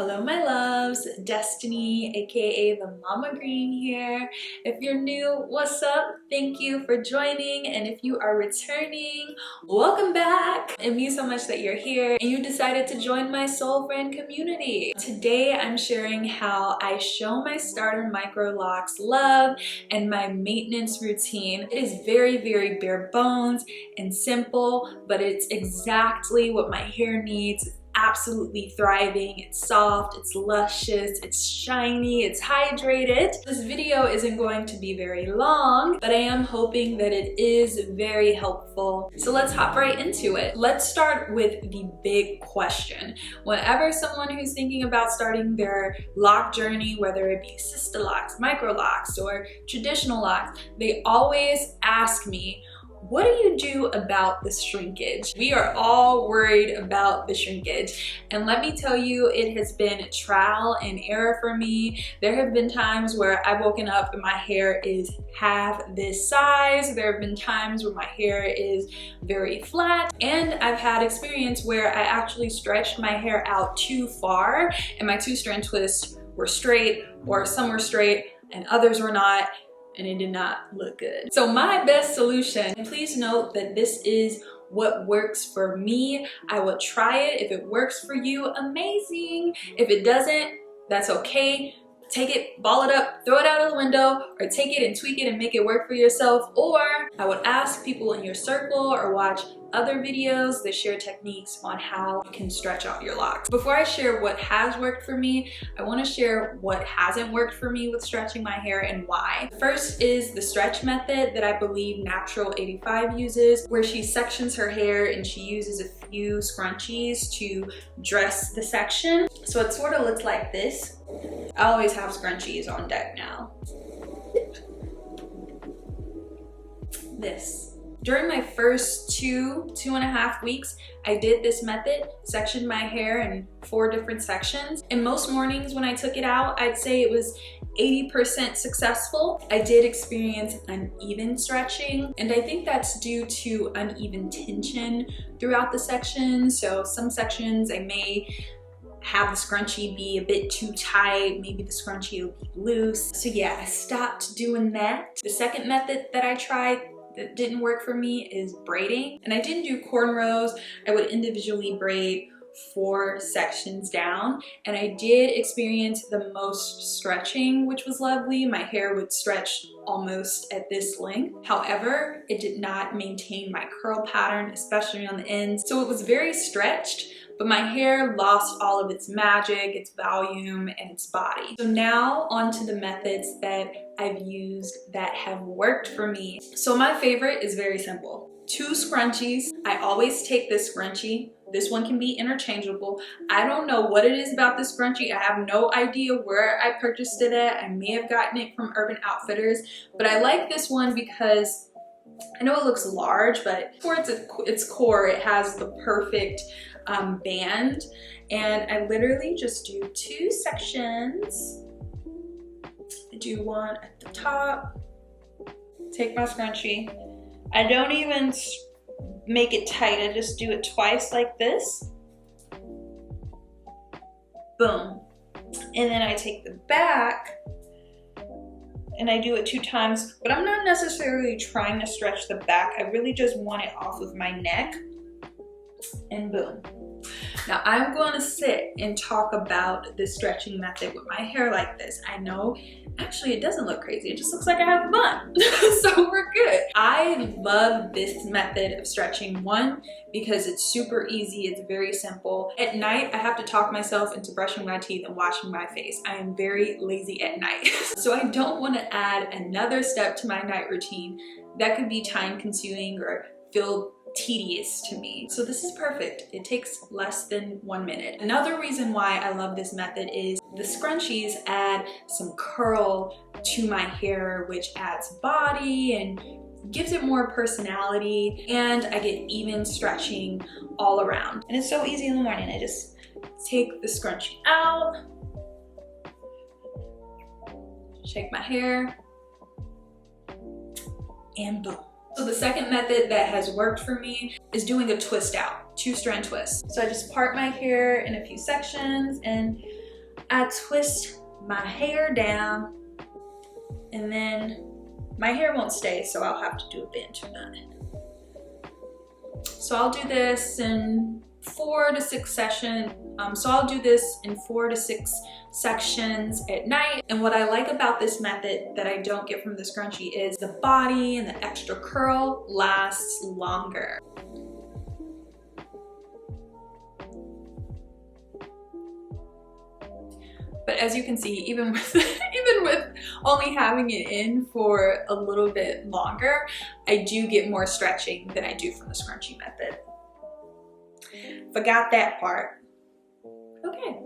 Hello my loves, Destiny aka TheMamaGreen here. If you're new, what's up? Thank you for joining, and if you are returning, welcome back. It means so much that you're here and you decided to join my soul friend community. Today I'm sharing how I show my starter Microlocs love and my maintenance routine. It is very bare bones and simple, but it's exactly what my hair needs. Absolutely thriving, it's soft, it's luscious, it's shiny, it's hydrated. This video isn't going to be very long, but I am hoping that it is very helpful. So let's hop right into it. Let's start with the big question. Whenever someone who's thinking about starting their lock journey, whether it be sister locks, micro locks, or traditional locks, they always ask me, what do you do about the shrinkage? We are all worried about the shrinkage. And let me tell you, it has been trial and error for me. There have been times where I've woken up and my hair is half this size. There have been times where my hair is very flat. And I've had experience where I actually stretched my hair out too far and my 2-strand twists were straight, or some were straight and others were not, and it did not look good. So my best solution, and please note that this is what works for me. I will try it. If it works for you, amazing. If it doesn't, that's okay. Take it, ball it up, throw it out of the window, or take it and tweak it and make it work for yourself. Or I would ask people in your circle or watch other videos that share techniques on how you can stretch out your locks. Before I share what has worked for me, I want to share what hasn't worked for me with stretching my hair and why. First is the stretch method that I believe Natural 85 uses, where she sections her hair and she uses a few scrunchies to dress the section. So it sort of looks like this. I always have scrunchies on deck now. This. During my first two and a half weeks, I did this method, sectioned my hair in 4 different sections. And most mornings when I took it out, I'd say it was 80% successful. I did experience uneven stretching, and I think that's due to uneven tension throughout the section. So some sections I may have the scrunchie be a bit too tight, maybe the scrunchie will be loose. So yeah, I stopped doing that. The second method that I tried that didn't work for me is braiding. And I didn't do cornrows. I would individually braid 4 sections down, and I did experience the most stretching, which was lovely. My hair would stretch almost at this length. However, it did not maintain my curl pattern, especially on the ends. So it was very stretched, but my hair lost all of its magic, its volume, and its body. So now on to the methods that I've used that have worked for me. So my favorite is very simple. 2 scrunchies. I always take this scrunchie. This one can be interchangeable. I don't know what it is about this scrunchie. I have no idea where I purchased it at. I may have gotten it from Urban Outfitters, but I like this one because I know it looks large, but for its core, it has the perfect band. And I literally just do 2 sections. I do one at the top, take my scrunchie. I don't even make it tight, I just do it twice like this. Boom. And then I take the back and I do it 2 times, but I'm not necessarily trying to stretch the back. I really just want it off of my neck, and boom. Now I'm going to sit and talk about the stretching method with my hair like this. I know, actually it doesn't look crazy. It just looks like I have a bun. So we're good. I love this method of stretching. One, because it's super easy. It's very simple. At night, I have to talk myself into brushing my teeth and washing my face. I am very lazy at night. So I don't want to add another step to my night routine that could be time consuming or feel tedious to me. So this is perfect. It takes less than 1 minute. Another reason why I love this method is the scrunchies add some curl to my hair, which adds body and gives it more personality, and I get even stretching all around. And it's so easy in the morning. I just take the scrunchie out, shake my hair, and boom. So the second method that has worked for me is doing a twist out, 2-strand twist. So I just part my hair in a few sections and I twist my hair down, and then my hair won't stay, so I'll have to do a bend to that. So I'll do this in 4 to 6 sessions. So I'll do this in 4 to 6 sections at night. And what I like about this method that I don't get from the scrunchie is the body and the extra curl lasts longer. But as you can see, even with only having it in for a little bit longer, I do get more stretching than I do from the scrunchie method. Forgot that part. Okay.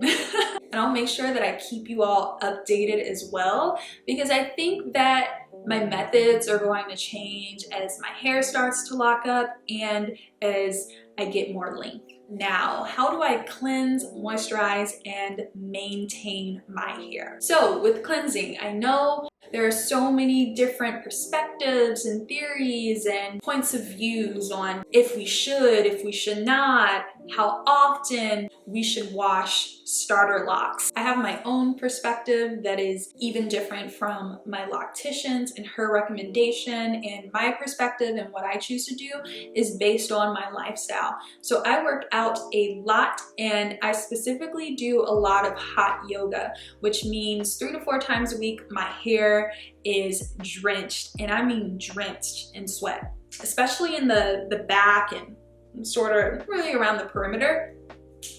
And I'll make sure that I keep you all updated as well, because I think that my methods are going to change as my hair starts to lock up and as I get more length. Now, how do I cleanse, moisturize, and maintain my hair? So with cleansing, I know there are so many different perspectives and theories and points of views on if we should not, how often we should wash starter locks. I have my own perspective that is even different from my loctician's and her recommendation, and my perspective and what I choose to do is based on my lifestyle. So I work out a lot, and I specifically do a lot of hot yoga, which means 3 to 4 times a week my hair is drenched, and I mean drenched in sweat, especially in the back and sort of really around the perimeter,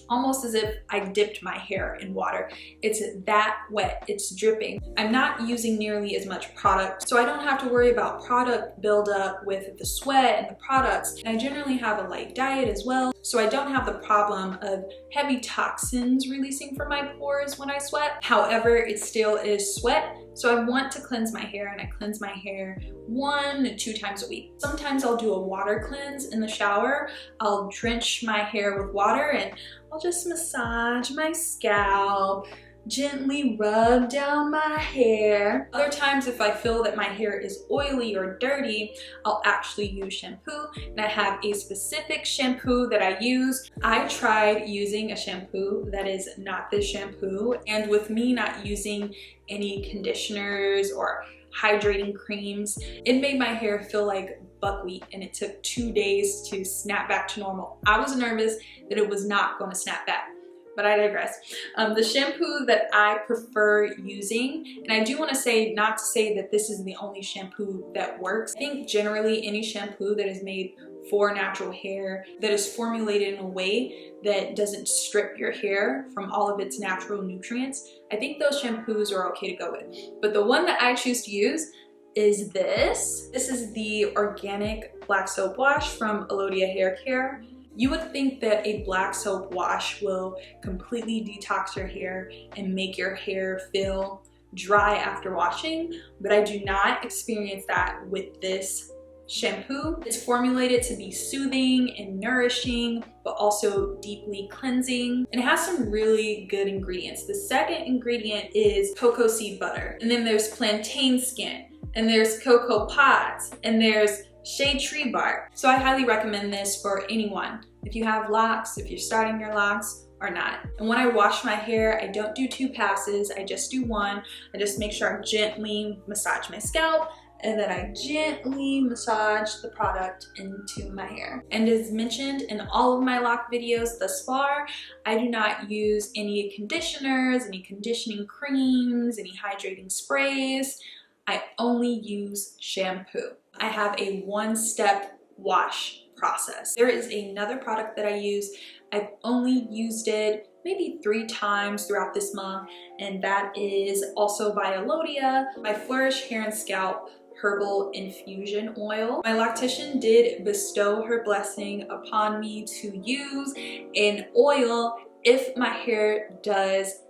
almost as if I dipped my hair in water. It's that wet, it's dripping. I'm not using nearly as much product, so I don't have to worry about product buildup with the sweat and the products. And I generally have a light diet as well, so I don't have the problem of heavy toxins releasing from my pores when I sweat. However, it still is sweat, so I want to cleanse my hair, and I cleanse my hair 1 to 2 times a week. Sometimes I'll do a water cleanse in the shower. I'll drench my hair with water, and I'll just massage my scalp, gently rub down my hair. Other times, if I feel that my hair is oily or dirty, I'll actually use shampoo, and I have a specific shampoo that I use. I tried using a shampoo that is not this shampoo, and with me not using any conditioners or hydrating creams, it made my hair feel like buckwheat, and it took 2 days to snap back to normal. I was nervous that it was not going to snap back, but I digress. The shampoo that I prefer using, and I do want to say, not to say that this is the only shampoo that works. I think generally any shampoo that is made for natural hair, that is formulated in a way that doesn't strip your hair from all of its natural nutrients, I think those shampoos are okay to go with. But the one that I choose to use is this. This is the organic black soap wash from Alodia Hair Care. You would think that a black soap wash will completely detox your hair and make your hair feel dry after washing, but I do not experience that with this shampoo. It's formulated to be soothing and nourishing, but also deeply cleansing, and it has some really good ingredients. The second ingredient is cocoa seed butter, and then there's plantain skin, and there's cocoa pods, and there's shade tree bark. So I highly recommend this for anyone. If you have locks, if you're starting your locks, or not. And when I wash my hair, I don't do 2 passes, I just do 1. I just make sure I gently massage my scalp, and then I gently massage the product into my hair. And as mentioned in all of my lock videos thus far, I do not use any conditioners, any conditioning creams, any hydrating sprays. I only use shampoo. I have a 1-step wash process. There is another product that I use. I've only used it maybe 3 times throughout this month, and that is also by Alodia, my Flourish Hair and Scalp Herbal Infusion Oil. My loctician did bestow her blessing upon me to use an oil if my hair does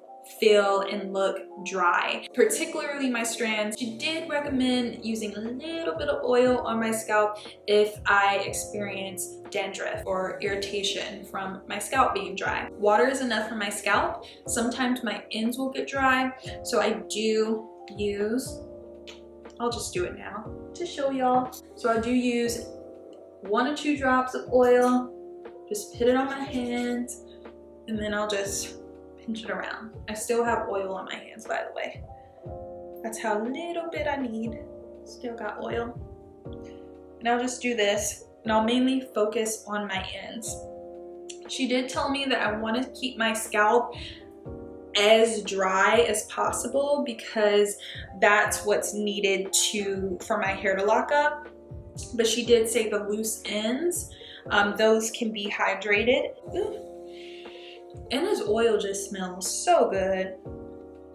feel and look dry, particularly my strands. She did recommend using a little bit of oil on my scalp if I experience dandruff or irritation from my scalp being dry. Water is enough for my scalp. Sometimes my ends will get dry, so I do use, I'll just do it now to show y'all. So I do use 1 or 2 drops of oil, just put it on my hands, and then I'll just pinch it around. I still have oil on my hands, by the way. That's how little bit I need. Still got oil. And I'll just do this, and I'll mainly focus on my ends. She did tell me that I want to keep my scalp as dry as possible because that's what's needed for my hair to lock up. But she did say the loose ends, those can be hydrated. Ooh. And this oil just smells so good.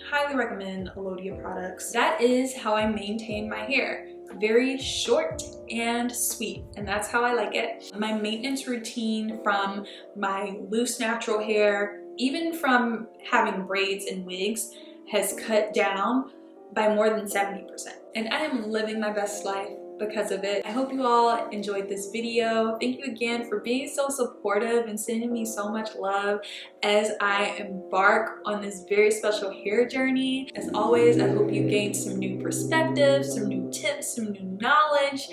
Highly recommend Alodia products. That is how I maintain my hair. Very short and sweet, and that's how I like it. My maintenance routine from my loose natural hair, even from having braids and wigs, has cut down by more than 70%. And I am living my best life because of it. I hope you all enjoyed this video. Thank you again for being so supportive and sending me so much love as I embark on this very special hair journey. As always, I hope you gained some new perspectives, some new tips, some new knowledge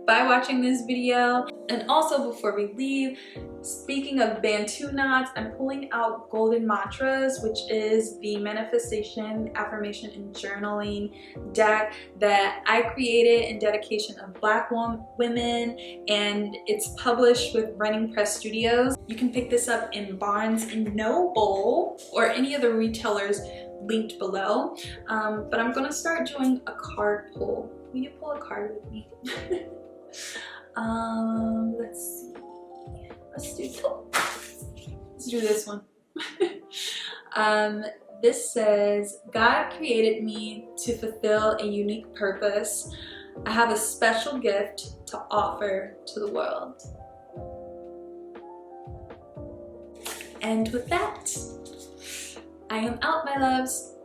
by watching this video. And also, before we leave, speaking of Bantu knots, I'm pulling out Golden Mantras, which is the manifestation, affirmation, and journaling deck that I created in dedication of Black women, and it's published with Running Press Studios. You can pick this up in Barnes & Noble or any of the retailers linked below. But I'm gonna start doing a card pull. Will you pull a card with me? Let's see. Let's do this one. This says, God created me to fulfill a unique purpose. I have a special gift to offer to the world. And with that, I am out, my loves.